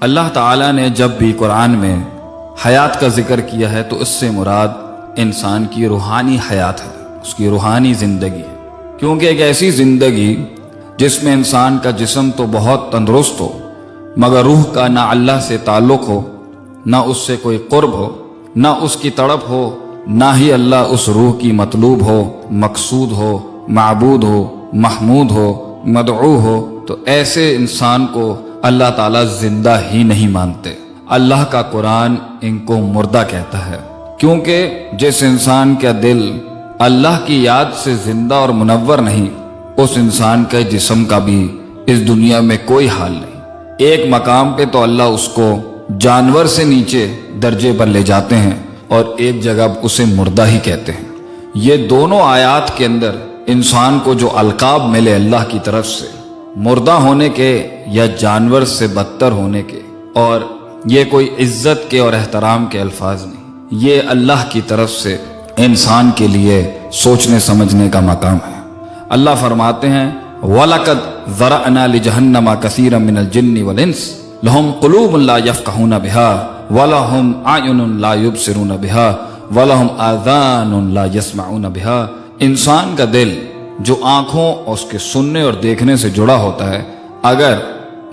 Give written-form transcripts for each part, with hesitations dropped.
اللہ تعالیٰ نے جب بھی قرآن میں حیات کا ذکر کیا ہے تو اس سے مراد انسان کی روحانی حیات ہے، اس کی روحانی زندگی ہے، کیونکہ ایک ایسی زندگی جس میں انسان کا جسم تو بہت تندرست ہو مگر روح کا نہ اللہ سے تعلق ہو، نہ اس سے کوئی قرب ہو، نہ اس کی تڑپ ہو، نہ ہی اللہ اس روح کی مطلوب ہو، مقصود ہو، معبود ہو، محمود ہو، مدعو ہو، تو ایسے انسان کو اللہ تعالیٰ زندہ ہی نہیں مانتے۔ اللہ کا قرآن ان کو مردہ کہتا ہے، کیونکہ جس انسان کا دل اللہ کی یاد سے زندہ اور منور نہیں، اس انسان کے جسم کا بھی اس دنیا میں کوئی حال نہیں۔ ایک مقام پہ تو اللہ اس کو جانور سے نیچے درجے پر لے جاتے ہیں اور ایک جگہ اسے مردہ ہی کہتے ہیں۔ یہ دونوں آیات کے اندر انسان کو جو القاب ملے اللہ کی طرف سے، مردہ ہونے کے یا جانور سے بدتر ہونے کے، اور یہ کوئی عزت کے اور احترام کے الفاظ نہیں، یہ اللہ کی طرف سے انسان کے لیے سوچنے سمجھنے کا مقام ہے۔ اللہ فرماتے ہیں وَلَقَدْ ذَرَأْنَا لِجَهَنَّمَ كَثِيرًا مِنَ الْجِنِّ وَالْإِنسِ لَهُمْ قُلُوبٌ لَا يَفْقَهُونَ بِهَا وَلَهُمْ أَعْيُنٌ لَا يُبْصِرُونَ بِهَا وَلَهُمْ آذَانٌ لَا يَسْمَعُونَ بِهَا۔ انسان کا دل جو آنکھوں اور اس کے سننے اور دیکھنے سے جڑا ہوتا ہے، اگر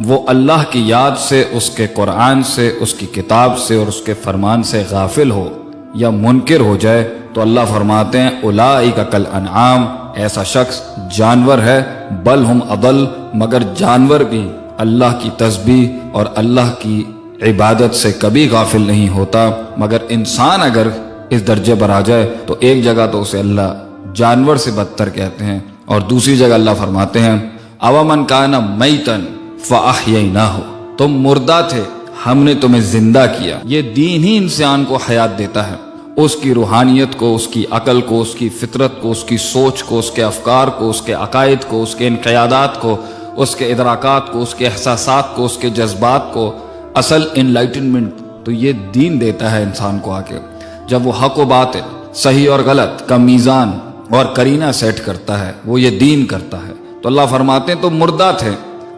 وہ اللہ کی یاد سے، اس کے قرآن سے، اس کی کتاب سے اور اس کے فرمان سے غافل ہو یا منکر ہو جائے تو اللہ فرماتے ہیں اولئک کالانعام، ایسا شخص جانور ہے، بل ہم اضل، مگر جانور بھی اللہ کی تسبیح اور اللہ کی عبادت سے کبھی غافل نہیں ہوتا۔ مگر انسان اگر اس درجے پر آ جائے تو ایک جگہ تو اسے اللہ جانور سے بدتر کہتے ہیں اور دوسری جگہ اللہ فرماتے ہیں اومن کان میتن فاحییناہ، تم مردہ تھے، ہم نے تمہیں زندہ کیا۔ یہ دین ہی انسان کو حیات دیتا ہے، اس کی روحانیت کو، اس کی عقل کو، اس کی فطرت کو، اس کی سوچ کو، اس کے افکار کو، اس کے عقائد کو، اس کے انقیادات کو، اس کے ادراکات کو، اس کے احساسات کو، اس کے جذبات کو اصل انلائٹنمنٹ تو یہ دین دیتا ہے انسان کو۔ آ کے جب وہ حق و باطل، صحیح اور غلط کا میزان اور کرینہ سیٹ کرتا ہے، وہ یہ دین کرتا ہے، تو اللہ فرماتے ہیں تم مردہ تھے،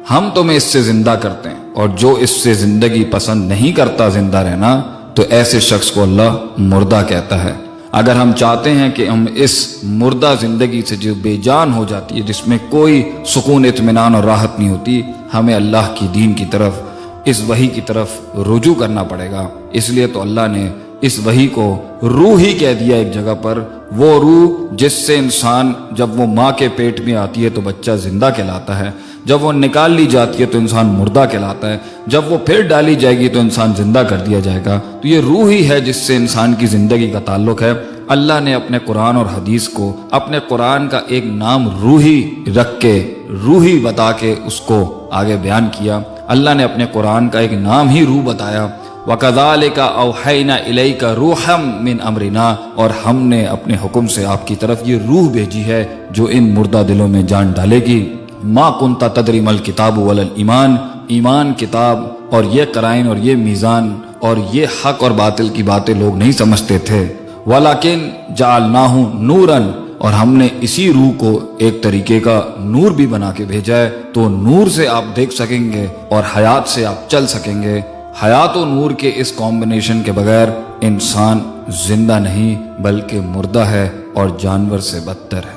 ہم تمہیں اس سے زندہ کرتے ہیں، اور جو اس سے زندگی پسند نہیں کرتا زندہ رہنا تو ایسے شخص کو اللہ مردہ کہتا ہے۔ اگر ہم چاہتے ہیں کہ ہم اس مردہ زندگی سے جو بے جان ہو جاتی ہے، جس میں کوئی سکون، اطمینان اور راحت نہیں ہوتی، ہمیں اللہ کی دین کی طرف، اس وحی کی طرف رجوع کرنا پڑے گا۔ اس لیے تو اللہ نے اس وحی کو روح ہی کہہ دیا ایک جگہ پر، وہ روح جس سے انسان جب وہ ماں کے پیٹ میں آتی ہے تو بچہ زندہ کہلاتا ہے، جب وہ نکال لی جاتی ہے تو انسان مردہ کہلاتا ہے، جب وہ پھر ڈالی جائے گی تو انسان زندہ کر دیا جائے گا۔ تو یہ روح ہی ہے جس سے انسان کی زندگی کا تعلق ہے۔ اللہ نے اپنے قرآن اور حدیث کو، اپنے قرآن کا ایک نام روحی رکھ کے، روحی بتا کے اس کو آگے بیان کیا۔ اللہ نے اپنے قرآن کا ایک نام ہی روح بتایا، وَكَذَلِكَ أَوْحَيْنَا إِلَيْكَ رُوحًا مِّنْ أَمْرِنَا، اور ہم نے اپنے حکم سے آپ کی طرف یہ روح بھیجی ہے جو ان مردہ دلوں میں جان ڈالے گی۔ مَا كُنْتَ تَدْرِي مَا الْكِتَابُ وَلَا الْإِيمَانُ، ایمان، کتاب اور یہ قرائن اور یہ میزان اور یہ حق اور باطل کی باتیں لوگ نہیں سمجھتے تھے۔ وَلَكِنْ جَعَلْنَاهُ نُورًا، اور ہم نے اسی روح کو ایک طریقے کا نور بھی بنا کے بھیجا ہے، تو نور سے آپ دیکھ سکیں گے اور حیات سے آپ چل سکیں گے۔ حیات و نور کے اس کمبینیشن کے بغیر انسان زندہ نہیں بلکہ مردہ ہے اور جانور سے بدتر ہے۔